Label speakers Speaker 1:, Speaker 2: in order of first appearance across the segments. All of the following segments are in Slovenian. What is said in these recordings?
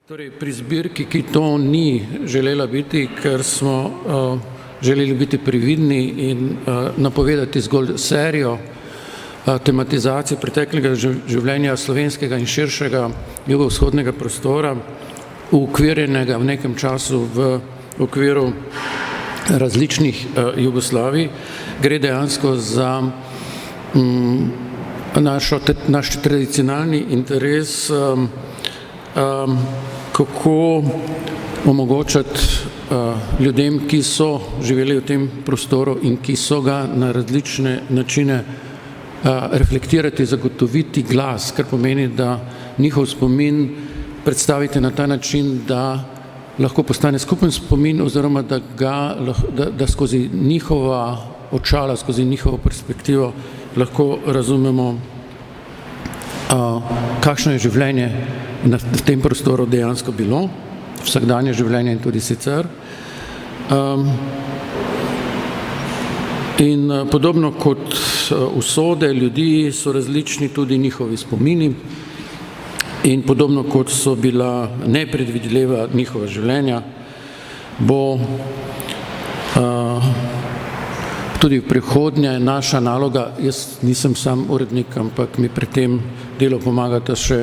Speaker 1: Torej, pri zbirki, ki to ni želela biti, ker smo želeli biti previdni in napovedati zgolj serijo tematizacije preteklega življenja slovenskega in širšega jugovzhodnega prostora, uokvirjenega v nekem času v okviru različnih Jugoslavij, gre dejansko za naš tradicionalni interes, kako omogočati ljudem, ki so živeli v tem prostoru in ki so ga na različne načine reflektirati, zagotoviti glas, kar pomeni, da njihov spomin predstavite na ta način, da lahko postane skupen spomin oziroma da skozi njihova očala, skozi njihovo perspektivo lahko razumemo, kakšno je življenje v tem prostoru dejansko bilo, vsakdanje življenje in tudi sicer. In podobno kot usode ljudi so različni tudi njihovi spomini in podobno kot so bila nepredvidljiva njihova življenja, bo tudi v prihodnje naša naloga, jaz nisem sam urednik, ampak mi pri tem delu pomagata še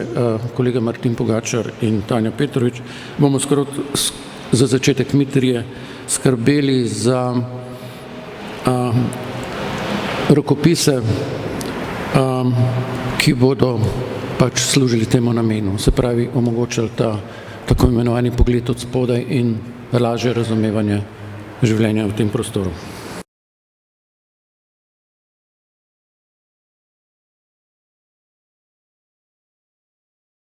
Speaker 1: kolega Martin Pogačar in Tanja Petrovič, bomo za začetek mi trije skrbeli za rokopise, ki bodo pač služili temu namenu, se pravi omogočali ta tako imenovani pogled od spodaj in lažje razumevanje življenja v tem prostoru.